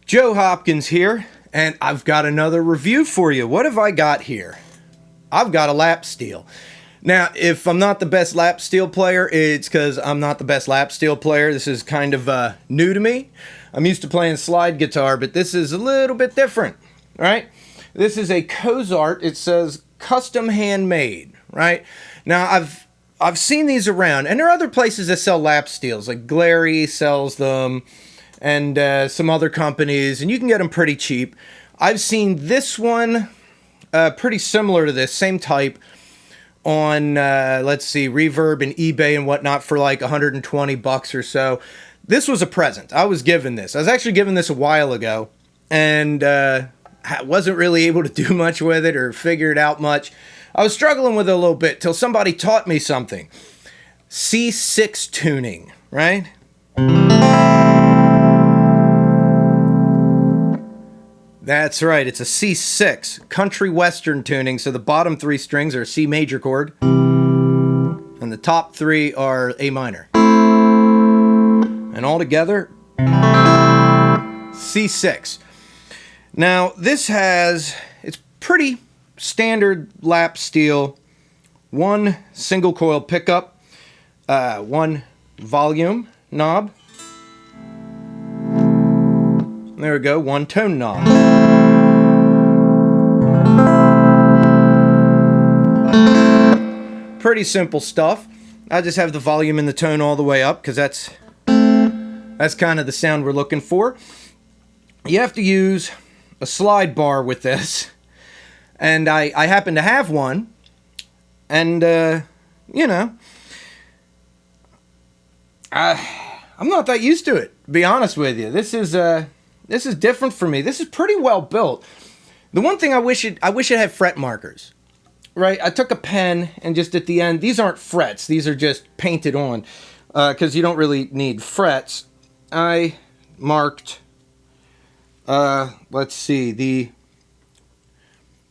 Joe Hopkins here, and I've got another review for you. What have I got here? I've got a lap steel. Now, if I'm not the best lap steel player, it's because I'm not the best lap steel player. This is kind of new to me. I'm used to playing slide guitar, but this is a little bit different, right? This is a Cozart. It says custom handmade, right? Now, I've seen these around, and there are other places that sell lap steels, like Glary sells them, and some other companies, and you can get them pretty cheap. I've seen this one pretty similar to this, same type, on, let's see, Reverb and eBay and whatnot for like 120 bucks or so. This was a present. I was given this. I was actually given this a while ago, and I wasn't really able to do much with it or figure it out much. I was struggling with it a little bit till somebody taught me something. C6 tuning, right? That's right, it's a C6, country western tuning, so the bottom three strings are a C major chord, and the top three are A minor. And all together, C6. Now, it's pretty standard lap steel, one single coil pickup, one volume knob. There we go, one tone knob. Pretty simple stuff. I just have the volume and the tone all the way up because that's kind of the sound we're looking for. You have to use a slide bar with this, and I happen to have one, and you know, I'm not that used to it, to be honest with you. This is different for me. This is pretty well built. The one thing I wish it had fret markers. Right, I took a pen and just at the end, these aren't frets, these are just painted on, because you don't really need frets. I marked, let's see, the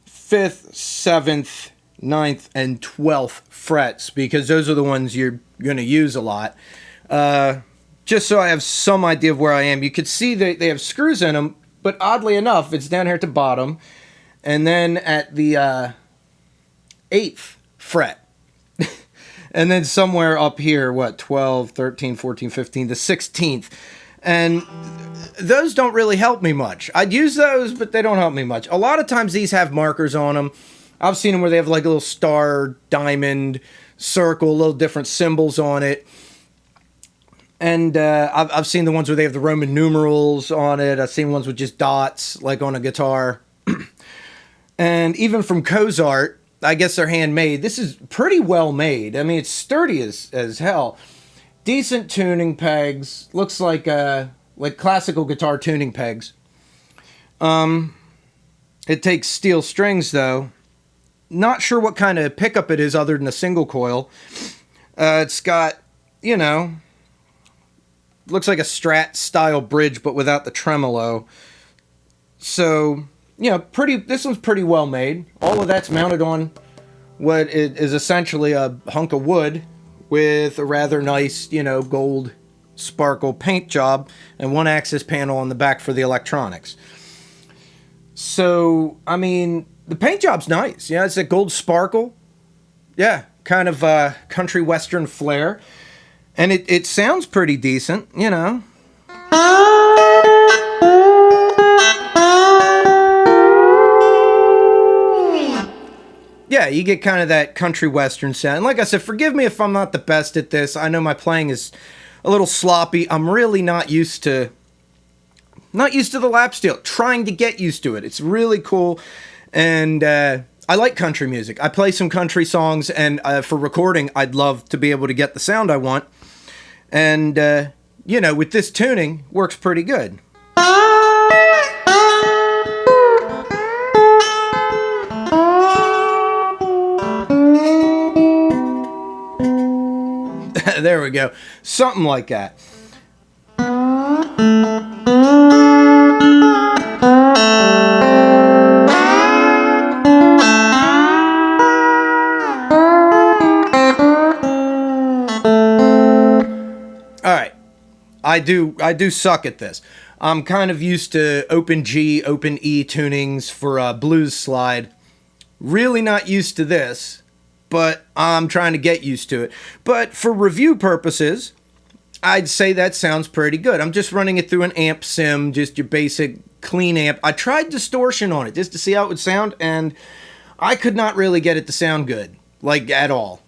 5th, 7th, 9th, and 12th frets, because those are the ones you're going to use a lot. Just so I have some idea of where I am. You could see that they have screws in them, but oddly enough, it's down here at the bottom, and then at the 8th fret. And then somewhere up here, 12, 13, 14, 15, the 16th. And those don't really help me much. I'd use those, but they don't help me much. A lot of times these have markers on them. I've seen them where they have like a little star, diamond, circle, little different symbols on it. And I've seen the ones where they have the Roman numerals on it. I've seen ones with just dots, like on a guitar. And even from Cozart, I guess they're handmade. This is pretty well made. I mean, it's sturdy as hell. Decent tuning pegs. Looks like classical guitar tuning pegs. It takes steel strings, though. Not sure what kind of pickup it is other than a single coil. It's got, you know, looks like a Strat style bridge, but without the tremolo. So, you know, this one's pretty well made. All of that's mounted on what is essentially a hunk of wood with a rather nice, you know, gold sparkle paint job and one axis panel on the back for the electronics. So, I mean, the paint job's nice. Yeah, it's a gold sparkle. Yeah, kind of country western flair. And it sounds pretty decent, you know. Yeah, you get kind of that country western sound. And like I said, forgive me if I'm not the best at this. I know my playing is a little sloppy. I'm really not used to the lap steel. Trying to get used to it. It's really cool. And I like country music. I play some country songs, and for recording, I'd love to be able to get the sound I want. And, you know, with this tuning, works pretty good. There we go. Something like that. All right. I do suck at this. I'm kind of used to open G, open E tunings for a blues slide. Really not used to this, but I'm trying to get used to it. But for review purposes, I'd say that sounds pretty good. I'm just running it through an amp sim, just your basic clean amp. I tried distortion on it just to see how it would sound, and I could not really get it to sound good, like at all.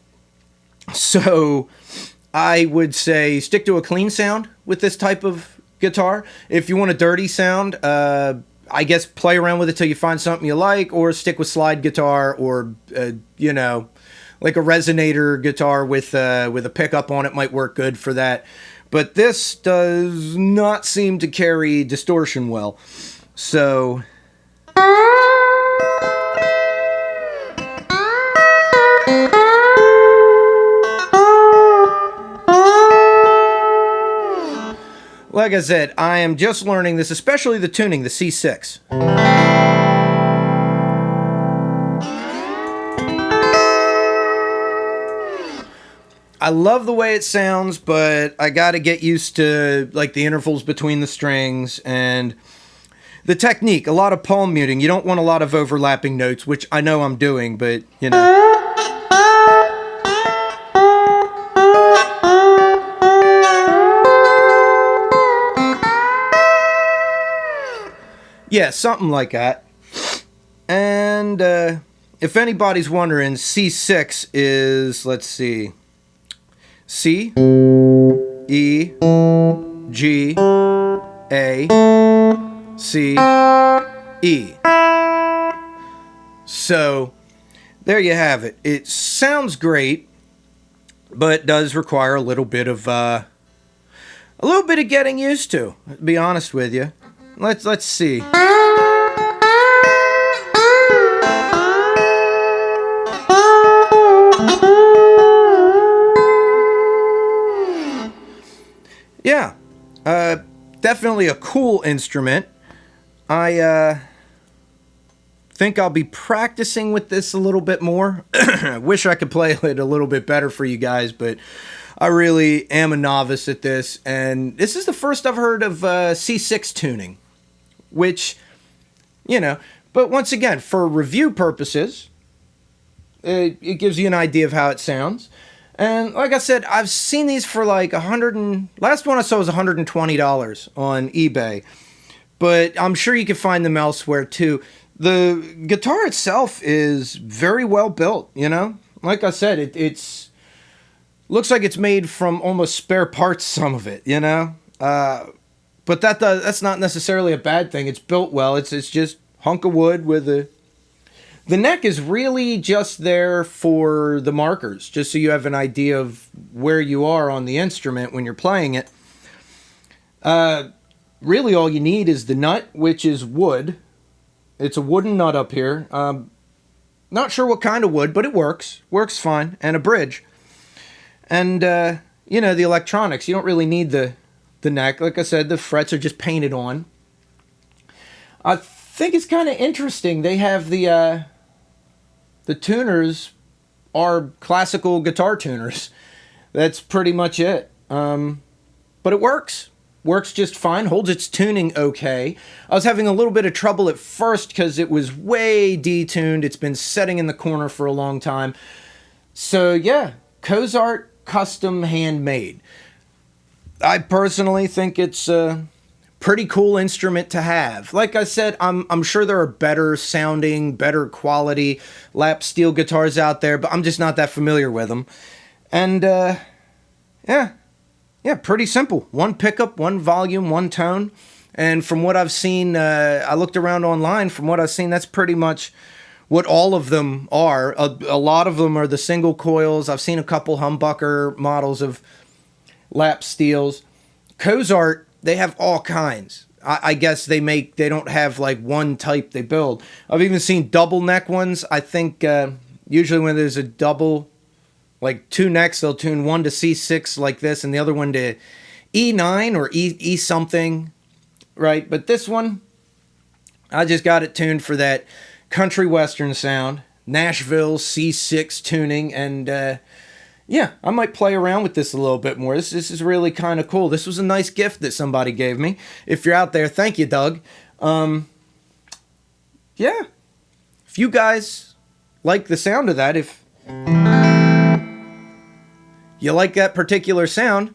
So I would say stick to a clean sound with this type of guitar. If you want a dirty sound, I guess play around with it till you find something you like, or stick with slide guitar, or you know, like a resonator guitar with a pickup on it might work good for that. But this does not seem to carry distortion well. So like I said, I am just learning this, especially the tuning, the C6. I love the way it sounds, but I gotta get used to like the intervals between the strings and the technique. A lot of palm muting. You don't want a lot of overlapping notes, which I know I'm doing, but you know. Yeah, something like that. And if anybody's wondering, C6 is, let's see, C, E, G, A, C, E. So, there you have it. It sounds great, but does require a little bit of getting used to be honest with you. Let's see. Yeah, definitely a cool instrument. I think I'll be practicing with this a little bit more. I wish I could play it a little bit better for you guys, but I really am a novice at this, and this is the first I've heard of C6 tuning, which, you know, but once again, for review purposes, it gives you an idea of how it sounds. And like I said, I've seen these for like last one I saw was $120 on eBay, but I'm sure you can find them elsewhere too. The guitar itself is very well built, you know? Like I said, it's looks like it's made from almost spare parts, some of it, you know? But that's not necessarily a bad thing. It's built well. It's just hunk of wood with the neck is really just there for the markers, just so you have an idea of where you are on the instrument when you're playing it. Really all you need is the nut, which is wood. It's a wooden nut up here. Not sure what kind of wood, but it works. Works fine. And a bridge. And, you know, the electronics. You don't really need the neck. Like I said, the frets are just painted on. I think it's kind of interesting. They have the tuners are classical guitar tuners. That's pretty much it. But it works. Works just fine. Holds its tuning okay. I was having a little bit of trouble at first because it was way detuned. It's been setting in the corner for a long time. So yeah, Cozart custom handmade. I personally think it's a pretty cool instrument to have. Like I said, I'm sure there are better sounding, better quality lap steel guitars out there, but I'm just not that familiar with them. And yeah, pretty simple. One pickup, one volume, one tone. And from what I've seen, I looked around online, from what I've seen, that's pretty much what all of them are. A lot of them are the single coils. I've seen a couple humbucker models of lap steels. Cozart, they have all kinds. I guess they don't have like one type they build. I've even seen double neck ones. I think usually when there's a double, like two necks, they'll tune one to C6 like this and the other one to E9 or E something, right? But this one, I just got it tuned for that country western sound, Nashville C6 tuning, and yeah, I might play around with this a little bit more. This is really kind of cool. This was a nice gift that somebody gave me. If you're out there, thank you, Doug. Yeah. If you guys like the sound of that, if you like that particular sound,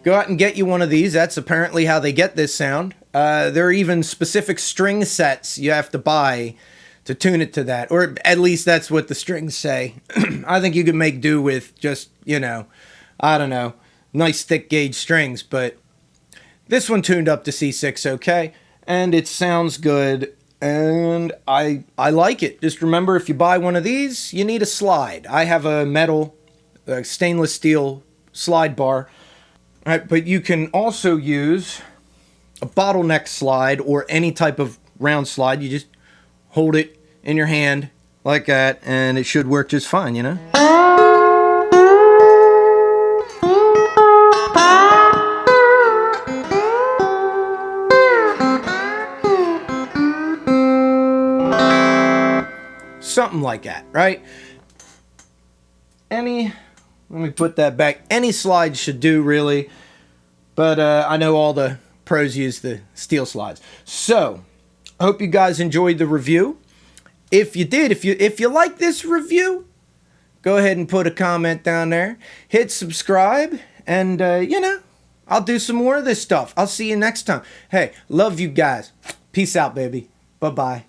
go out and get you one of these. That's apparently how they get this sound. There are even specific string sets you have to buy to tune it to that. Or at least that's what the strings say. I think you can make do with just, I don't know, nice thick gauge strings. But this one tuned up to C6 okay. And it sounds good. And I like it. Just remember, if you buy one of these, you need a slide. I have a metal, stainless steel slide bar. All right, but you can also use a bottleneck slide or any type of round slide. You just hold it in your hand like that, and it should work just fine, Something like that, right? Let me put that back. Any slide should do, really. But I know all the pros use the steel slides. So, I hope you guys enjoyed the review. If you did, if you like this review, go ahead and put a comment down there. Hit subscribe, and, I'll do some more of this stuff. I'll see you next time. Hey, love you guys. Peace out, baby. Bye-bye.